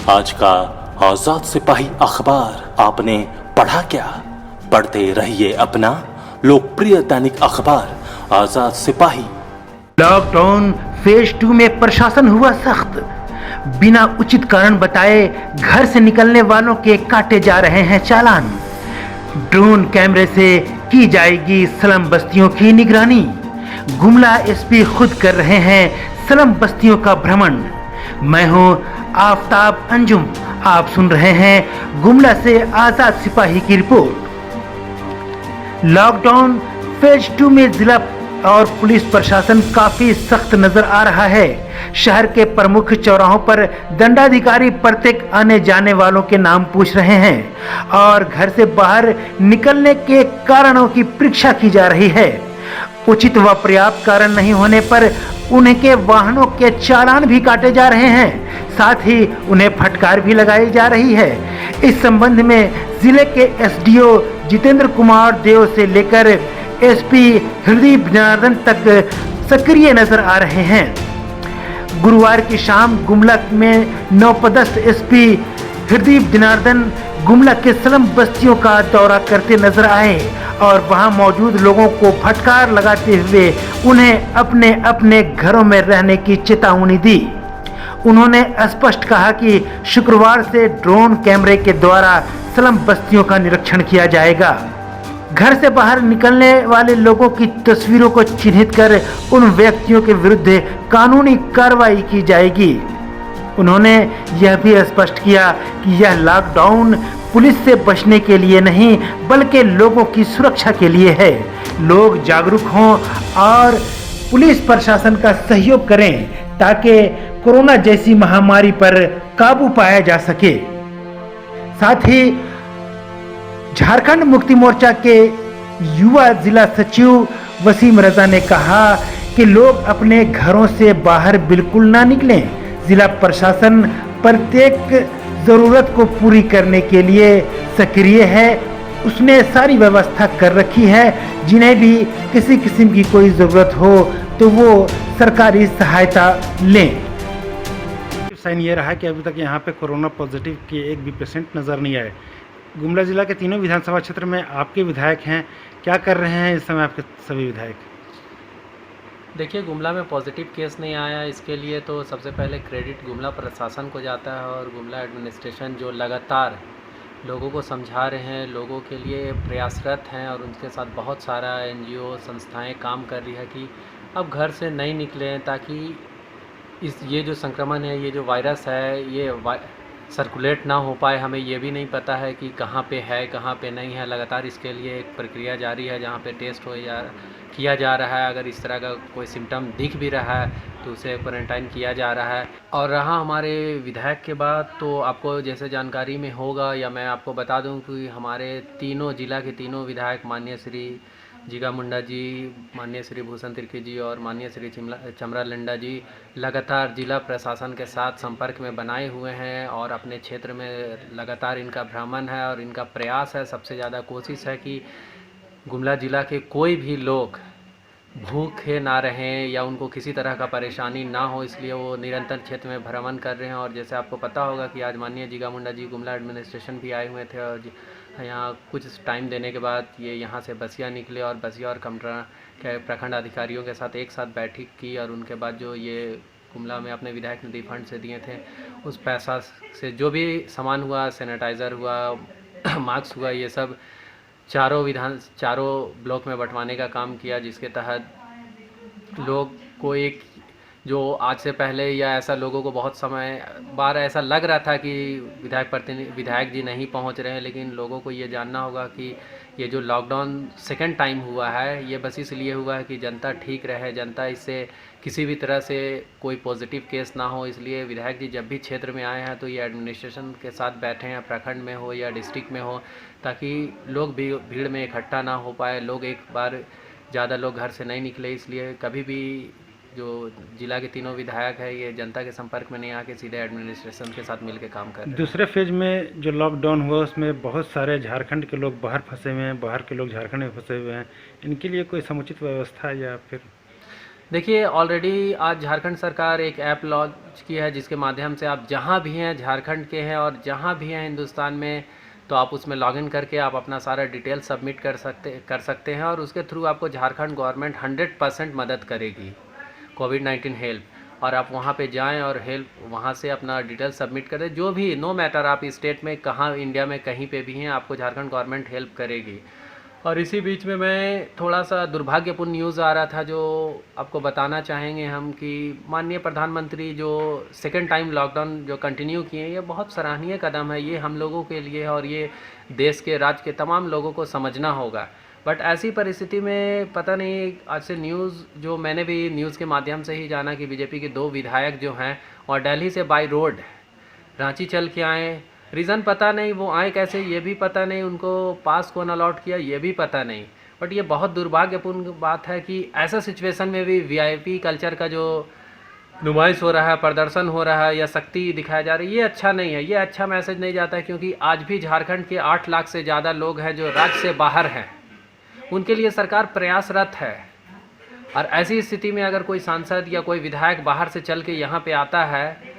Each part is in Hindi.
आज का आजाद सिपाही अखबार आपने पढ़ा क्या? पढ़ते रहिए अपना लोकप्रिय दैनिक अखबार आजाद सिपाही। लॉकडाउन फेज 2 में प्रशासन हुआ सख्त। बिना उचित कारण बताए घर से निकलने वालों के काटे जा रहे हैं चालान। ड्रोन कैमरे से की जाएगी स्लम बस्तियों की निगरानी। गुमला एसपी खुद कर रहे हैं स्लम बस्तियों का भ्रमण। मैं हूं आफ्ताब अंजुम, आप सुन रहे हैं गुमला से आजाद सिपाही की रिपोर्ट। लॉकडाउन फेज 2 में जिला और पुलिस प्रशासन काफी सख्त नजर आ रहा है। शहर के प्रमुख चौराहों पर दंडाधिकारी प्रत्येक आने जाने वालों के नाम पूछ रहे हैं और घर से बाहर निकलने के कारणों की परीक्षा की जा रही है। उचित व पर्याप्त कारण नहीं होने पर उनके वाहनों के चालान भी काटे जा रहे हैं, साथ ही उन्हें फटकार भी लगाई जा रही है। इस संबंध में जिले के एसडीओ जितेंद्र कुमार देव से लेकर एसपी हृदय जनार्दन तक सक्रिय नजर आ रहे हैं। गुरुवार की शाम गुमला में नवपदस्थ एसपी हृदय जनार्दन गुमला के स्लम बस्तियों का दौरा करते नजर आए और वहां मौजूद लोगों को फटकार लगाते हुए उन्हें अपने अपने घरों में रहने की चेतावनी दी। उन्होंने स्पष्ट कहा कि शुक्रवार से ड्रोन कैमरे के द्वारा स्लम बस्तियों का निरीक्षण किया जाएगा। घर से बाहर निकलने वाले लोगों की तस्वीरों को चिन्हित कर उन व्यक्तियों के विरुद्ध कानूनी कार्रवाई की जाएगी। उन्होंने यह भी स्पष्ट किया कि यह लॉकडाउन पुलिस से बचने के लिए नहीं बल्कि लोगों की सुरक्षा के लिए है। लोग जागरूक हों और पुलिस प्रशासन का सहयोग करें ताकि कोरोना जैसी महामारी पर काबू पाया जा सके। साथ ही झारखंड मुक्ति मोर्चा के युवा जिला सचिव वसीम रजा ने कहा कि लोग अपने घरों से बाहर बिल्कुल ना निकलें। जिला प्रशासन प्रत्येक जरूरत को पूरी करने के लिए सक्रिय है। उसने सारी व्यवस्था कर रखी है। जिन्हें भी किसी किस्म की कोई जरूरत हो तो वो सरकारी सहायता लें। साइन ये रहा कि अभी तक यहाँ पे कोरोना पॉजिटिव के एक भी पेशेंट नज़र नहीं आए। गुमला जिला के तीनों विधानसभा क्षेत्र में आपके विधायक हैं, क्या कर रहे हैं इस समय आपके सभी विधायक? देखिए, गुमला में पॉजिटिव केस नहीं आया, इसके लिए तो सबसे पहले क्रेडिट गुमला प्रशासन को जाता है और गुमला एडमिनिस्ट्रेशन जो लगातार लोगों को समझा रहे हैं, लोगों के लिए प्रयासरत हैं और उनके साथ बहुत सारा एनजीओ संस्थाएं काम कर रही है कि अब घर से नहीं निकलें ताकि ये जो संक्रमण है, ये जो वायरस है, ये सर्कुलेट ना हो पाए। हमें ये भी नहीं पता है कि कहाँ पे है कहाँ पे नहीं है। लगातार इसके लिए एक प्रक्रिया जारी है जहाँ पे टेस्ट किया जा रहा है। अगर इस तरह का कोई सिम्टम दिख भी रहा है तो उसे क्वारंटाइन किया जा रहा है। और रहा हमारे विधायक के बाद, तो आपको जैसे जानकारी में होगा या मैं आपको बता दूं कि हमारे तीनों जिला के तीनों विधायक माननीय श्री जिगा मुंडा जी, माननीय श्री भूषण तिर्की जी और माननीय श्री चमरा लंडा जी लगातार जिला प्रशासन के साथ संपर्क में बनाए हुए हैं और अपने क्षेत्र में लगातार इनका भ्रमण है और इनका प्रयास है। सबसे ज़्यादा कोशिश है कि गुमला जिला के कोई भी लोग भूखे ना रहें या उनको किसी तरह का परेशानी ना हो, इसलिए वो निरंतर क्षेत्र में भ्रमण कर रहे हैं। और जैसे आपको पता होगा कि आज माननीय जिगा मुंडा जी गुमला एडमिनिस्ट्रेशन भी आए हुए थे और यहाँ कुछ टाइम देने के बाद ये यहाँ से बसिया निकले और बसिया और कमरा के प्रखंड अधिकारियों के साथ एक साथ बैठक की और उनके बाद जो ये गुमला में अपने विधायक निधि फंड से दिए थे उस पैसा से जो भी सामान हुआ, सैनिटाइज़र हुआ, मास्क हुआ, ये सब चारों ब्लॉक में बंटवाने का काम किया, जिसके तहत लोग को एक जो आज से पहले या ऐसा लोगों को बहुत समय बार ऐसा लग रहा था कि विधायक जी नहीं पहुंच रहे हैं, लेकिन लोगों को ये जानना होगा कि ये जो लॉकडाउन सेकंड टाइम हुआ है ये बस इसलिए हुआ है कि जनता ठीक रहे, जनता इससे किसी भी तरह से कोई पॉजिटिव केस ना हो। इसलिए विधायक जी जब भी क्षेत्र में आए हैं तो ये एडमिनिस्ट्रेशन के साथ बैठे हैं, प्रखंड में हो या डिस्ट्रिक्ट में हो, ताकि लोग भी भीड़ में इकट्ठा ना हो पाए, लोग एक बार ज़्यादा लोग घर से नहीं निकले। इसलिए कभी भी जो जिला के तीनों विधायक है ये जनता के संपर्क में नहीं आके सीधे एडमिनिस्ट्रेशन के साथ मिलकर काम कर रहे हैं। दूसरे फेज में जो लॉकडाउन हुआ उसमें बहुत सारे झारखंड के लोग बाहर फंसे हुए हैं, बाहर के लोग झारखंड में फंसे हुए हैं, इनके लिए कोई समुचित व्यवस्था या फिर? देखिए ऑलरेडी आज झारखंड सरकार एक ऐप लॉन्च की है जिसके माध्यम से आप जहां भी हैं झारखंड के हैं और जहां भी हैं हिंदुस्तान में, तो आप उसमें लॉगिन करके आप अपना सारा डिटेल सबमिट कर सकते हैं और उसके थ्रू आपको झारखंड गवर्नमेंट 100% मदद करेगी कोविड-19 हेल्प। और आप वहां पे जाएं और हेल्प वहां से अपना डिटेल सबमिट करें, जो भी नो मैटर आप स्टेट में कहाँ इंडिया में कहीं पे भी हैं, आपको झारखंड गवर्नमेंट हेल्प करेगी। और इसी बीच में मैं थोड़ा सा दुर्भाग्यपूर्ण न्यूज़ आ रहा था जो आपको बताना चाहेंगे हम कि माननीय प्रधानमंत्री जो सेकंड टाइम लॉकडाउन जो कंटिन्यू किए, ये बहुत सराहनीय कदम है, ये हम लोगों के लिए है और ये देश के राज्य के तमाम लोगों को समझना होगा। बट ऐसी परिस्थिति में पता नहीं, आज से न्यूज़ जो मैंने भी न्यूज़ के माध्यम से ही जाना कि बीजेपी के 2 विधायक जो हैं और दिल्ली से बाय रोड रांची चल के आए, रीज़न पता नहीं, वो आए कैसे ये भी पता नहीं, उनको पास कौन अलॉट किया ये भी पता नहीं। बट ये बहुत दुर्भाग्यपूर्ण बात है कि ऐसा सिचुएशन में भी वीआईपी कल्चर का जो नुमाइश हो रहा है, प्रदर्शन हो रहा है या शक्ति दिखाया जा रही है, ये अच्छा नहीं है, ये अच्छा मैसेज नहीं जाता है। क्योंकि आज भी झारखंड के 8 लाख से ज़्यादा लोग हैं जो राज्य से बाहर हैं, उनके लिए सरकार प्रयासरत है। और ऐसी स्थिति में अगर कोई सांसद या कोई विधायक बाहर से चल के यहाँ पे आता है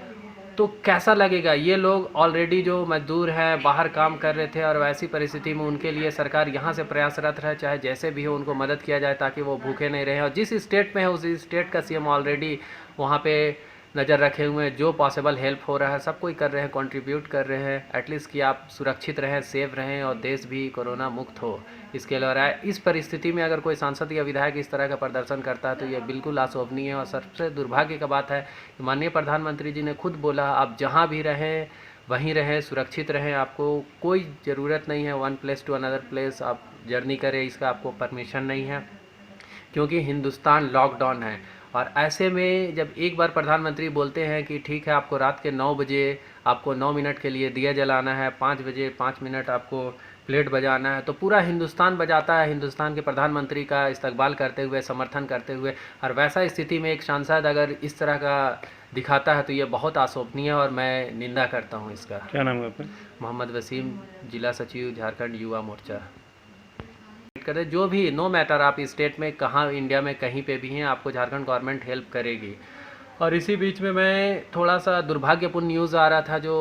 तो कैसा लगेगा। ये लोग ऑलरेडी जो मजदूर हैं, बाहर काम कर रहे थे और वैसी परिस्थिति में उनके लिए सरकार यहाँ से प्रयासरत रहे, चाहे जैसे भी हो उनको मदद किया जाए ताकि वो भूखे नहीं रहें। और जिस स्टेट में है उस स्टेट का सीएम ऑलरेडी वहाँ पे नज़र रखे हुए हैं, जो पॉसिबल हेल्प हो रहा है सब कोई कर रहे हैं, कंट्रीब्यूट कर रहे हैं एटलीस्ट कि आप सुरक्षित रहें, सेफ रहें और देश भी कोरोना मुक्त हो। इसके अलावा इस परिस्थिति में अगर कोई सांसद या विधायक इस तरह का प्रदर्शन करता है तो ये बिल्कुल अशोभनीय है। और सबसे दुर्भाग्य का बात है कि माननीय प्रधानमंत्री जी ने खुद बोला आप जहाँ भी रहें वहीं रहें, सुरक्षित रहें, आपको कोई ज़रूरत नहीं है one place to another place आप जर्नी करें, इसका आपको परमिशन नहीं है क्योंकि हिंदुस्तान लॉकडाउन है। और ऐसे में जब एक बार प्रधानमंत्री बोलते हैं कि ठीक है आपको रात के 9 बजे आपको 9 मिनट के लिए दिया जलाना है, 5 बजे 5 मिनट आपको प्लेट बजाना है, तो पूरा हिंदुस्तान बजाता है हिंदुस्तान के प्रधानमंत्री का इस्तकबाल करते हुए, समर्थन करते हुए। और वैसा स्थिति में एक सांसद अगर इस तरह का दिखाता है तो ये बहुत अशोभनीय है और मैं निंदा करता हूँ इसका। क्या नाम है आपका? मोहम्मद वसीम, जिला सचिव झारखंड युवा मोर्चा। करें, जो भी नो मैटर आप स्टेट में कहाँ इंडिया में कहीं पे भी हैं, आपको झारखंड गवर्नमेंट हेल्प करेगी। और इसी बीच में मैं थोड़ा सा दुर्भाग्यपूर्ण न्यूज़ आ रहा था जो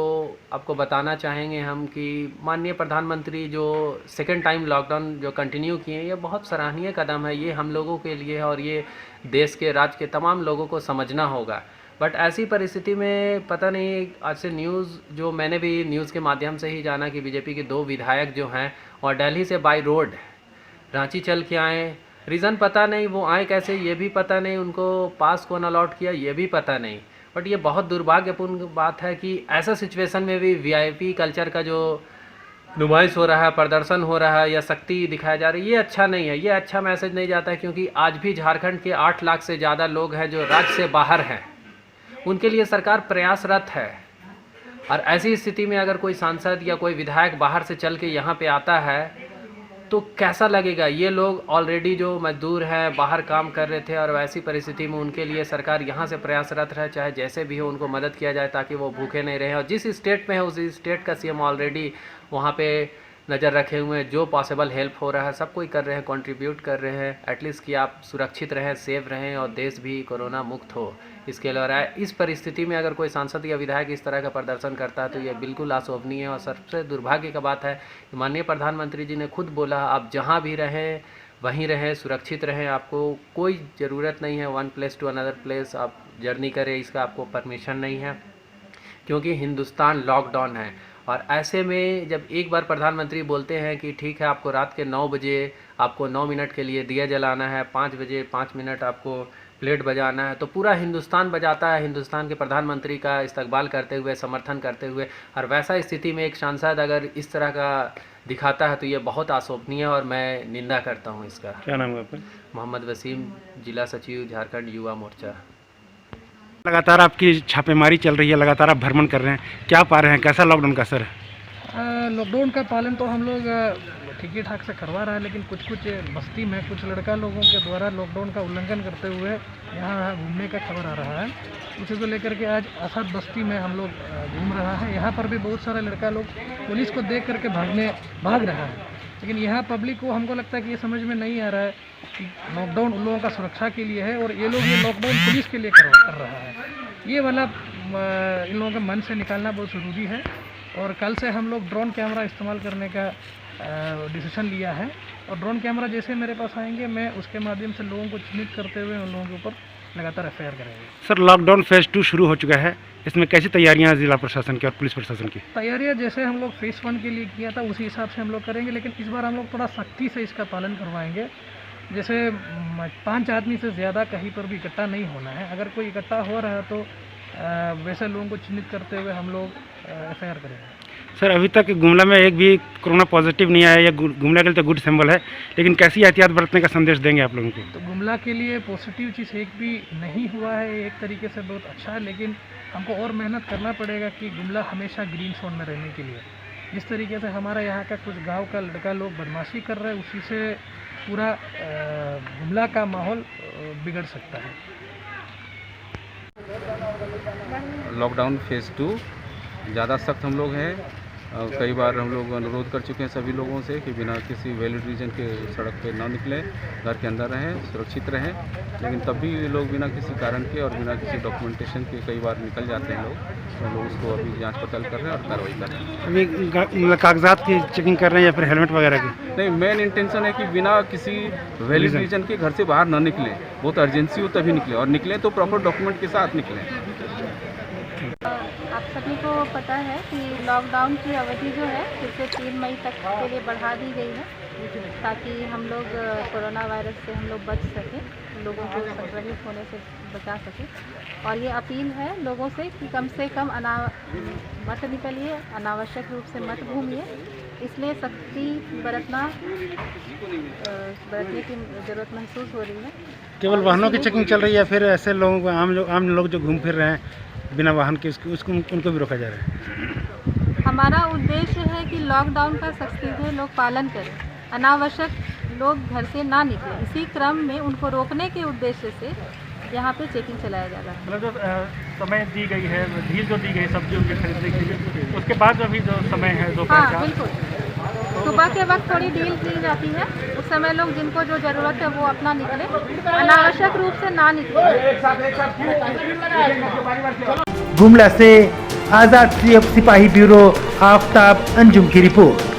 आपको बताना चाहेंगे हम कि माननीय प्रधानमंत्री जो सेकंड टाइम लॉकडाउन जो कंटिन्यू किए, ये बहुत सराहनीय कदम है, ये हम लोगों के लिए है और ये देश के राज्य के तमाम लोगों को समझना होगा। बट ऐसी परिस्थिति में पता नहीं, आज से न्यूज़ जो मैंने भी न्यूज़ के माध्यम से ही जाना कि बीजेपी के 2 विधायक जो हैं और दिल्ली से बाय रोड रांची चल के आए, रीज़न पता नहीं, वो आए कैसे ये भी पता नहीं, उनको पास कौन अलॉट किया ये भी पता नहीं। बट ये बहुत दुर्भाग्यपूर्ण बात है कि ऐसा सिचुएशन में भी वीआईपी कल्चर का जो नुमाइश हो रहा है, प्रदर्शन हो रहा है या शक्ति दिखाया जा रही है, ये अच्छा नहीं है, ये अच्छा मैसेज नहीं जाता है। क्योंकि आज भी झारखंड के 8 लाख से ज़्यादा लोग हैं जो राज्य से बाहर हैं, उनके लिए सरकार प्रयासरत है। और ऐसी स्थिति में अगर कोई सांसद या कोई विधायक बाहर से चल के यहाँ पे आता है तो कैसा लगेगा। ये लोग ऑलरेडी जो मजदूर हैं, बाहर काम कर रहे थे और वैसी परिस्थिति में उनके लिए सरकार यहाँ से प्रयासरत रहे, चाहे जैसे भी हो उनको मदद किया जाए ताकि वो भूखे नहीं रहें। और जिस स्टेट में है उस स्टेट का सीएम ऑलरेडी वहाँ पे नज़र रखे हुए हैं, जो पॉसिबल हेल्प हो रहा है सब कोई कर रहे हैं, कंट्रीब्यूट कर रहे हैं एटलीस्ट कि आप सुरक्षित रहें, सेफ रहें और देश भी कोरोना मुक्त हो। इसके अलावा इस परिस्थिति में अगर कोई सांसद या विधायक इस तरह का प्रदर्शन करता है तो ये बिल्कुल अशोभनीय है। और सबसे दुर्भाग्य का बात है कि माननीय प्रधानमंत्री जी ने खुद बोला आप जहाँ भी रहें वहीं रहें, सुरक्षित रहें, आपको कोई ज़रूरत नहीं है one place to another place आप जर्नी करें, इसका आपको परमिशन नहीं है क्योंकि हिंदुस्तान लॉकडाउन है। और ऐसे में जब एक बार प्रधानमंत्री बोलते हैं कि ठीक है आपको रात के 9 बजे आपको 9 मिनट के लिए दिया जलाना है, 5 बजे 5 मिनट आपको प्लेट बजाना है, तो पूरा हिंदुस्तान बजाता है हिंदुस्तान के प्रधानमंत्री का इस्तकबाल करते हुए, समर्थन करते हुए। और वैसा स्थिति में एक सांसद अगर इस तरह का दिखाता है तो ये बहुत अशोभनीय है और मैं निंदा करता हूँ इसका। क्या नाम है आपका? मोहम्मद वसीम, जिला सचिव झारखंड युवा मोर्चा। लगातार आपकी छापेमारी चल रही है, लगातार आप भ्रमण कर रहे हैं, क्या पा रहे हैं, कैसा लॉकडाउन का असर है? लॉकडाउन का पालन तो हम लोग ठीक ही ठाक से करवा रहा है, लेकिन कुछ कुछ बस्ती में कुछ लड़का लोगों के द्वारा लॉकडाउन का उल्लंघन करते हुए यहाँ घूमने का खबर आ रहा है। उसी को लेकर के आज आसाद बस्ती में हम लोग घूम रहा है। यहाँ पर भी बहुत सारा लड़का लोग पुलिस को देख करके भाग रहा है, लेकिन यहाँ पब्लिक को हमको लगता है कि ये समझ में नहीं आ रहा है कि लॉकडाउन उन लोगों का सुरक्षा के लिए है और ये लोग ये लॉकडाउन पुलिस के लिए कर रहा है। ये वाला इन लोगों के मन से निकालना बहुत ज़रूरी है। और कल से हम लोग ड्रोन कैमरा इस्तेमाल करने का डिसीजन लिया है, और ड्रोन कैमरा जैसे मेरे पास आएंगे मैं उसके माध्यम से लोगों को चिन्हित करते हुए उन लोगों के ऊपर लगातार एफआईआर करेंगे। सर, लॉकडाउन फेज़ 2 शुरू हो चुका है, इसमें कैसी तैयारियां जिला प्रशासन की और पुलिस प्रशासन की? तैयारियां जैसे हम लोग फेज़ 1 के लिए किया था उसी हिसाब से हम लोग करेंगे, लेकिन इस बार हम लोग थोड़ा सख्ती से इसका पालन करवाएंगे। जैसे 5 आदमी से ज़्यादा कहीं पर भी इकट्ठा नहीं होना है। अगर कोई इकट्ठा हो रहा है तो वैसे लोगों को चिन्हित करते हुए हम लोग एफआईआर करेंगे। सर, अभी तक गुमला में एक भी कोरोना पॉजिटिव नहीं आया, या गुमला के लिए तो गुड सिंबल है, लेकिन कैसी एहतियात बरतने का संदेश देंगे आप लोगों को? तो गुमला के लिए पॉजिटिव चीज़ एक भी नहीं हुआ है, एक तरीके से बहुत अच्छा है, लेकिन हमको और मेहनत करना पड़ेगा कि गुमला हमेशा ग्रीन जोन में रहने के लिए। जिस तरीके से हमारा यहाँ का कुछ गांव का लड़का लोग बदमाशी कर रहे हैं, उसी से पूरा गुमला का माहौल बिगड़ सकता है। लॉकडाउन फेज़ 2 ज़्यादा सख्त हम लोग हैं। कई बार हम लोग अनुरोध कर चुके हैं सभी लोगों से कि बिना किसी वैलिड रीज़न के सड़क पे ना निकलें, घर के अंदर रहें, सुरक्षित रहें, लेकिन तब भी लोग बिना किसी कारण के और बिना किसी डॉक्यूमेंटेशन के कई बार निकल जाते हैं लोग। तो लोग उसको अभी जांच पड़ताल कर रहे हैं और कार्रवाई कर रहे हैं। अभी कागजात की चेकिंग कर रहे हैं या फिर हेलमेट वगैरह की? नहीं, मेन इंटेंशन है कि बिना किसी वैलिड रीज़न के घर से बाहर ना निकलें। बहुत अर्जेंसी हो तभी निकलें, और निकलें तो प्रॉपर डॉक्यूमेंट के साथ निकलें। आप सभी को पता है कि लॉकडाउन की अवधि जो है फिर से 3 मई तक के लिए बढ़ा दी गई है, ताकि हम लोग कोरोना वायरस से हम लोग बच सकें, लोगों को संक्रमित होने से बचा सकें। और ये अपील है लोगों से कि कम से कम मत निकलिए, अनावश्यक रूप से मत घूमिए। इसलिए सख्ती बरतने की ज़रूरत महसूस हो रही है। केवल वाहनों की चेकिंग चल रही है, फिर ऐसे लोगों को आम लोग जो घूम फिर रहे हैं बिना वाहन के, उसको उनको भी रोका जा रहा है? हमारा उद्देश्य है कि लॉकडाउन का सख्ती से लोग पालन करें, अनावश्यक लोग घर से ना निकलें। इसी क्रम में उनको रोकने के उद्देश्य से यहाँ पे चेकिंग चलाया जा रहा है। मतलब जो समय दी गई है, ढील जो दी गई सब्जियों के खरीदने के लिए, उसके बाद अभी जो समय है दोपहर का, बिल्कुल सुबह के वक्त थोड़ी डील दी जाती है, उस समय लोग जिनको जो ज़रूरत है वो अपना निकले, अनावश्यक रूप से ना निकले। गुमला से आज़ाद सिपाही ब्यूरो आफताब अंजुम की रिपोर्ट।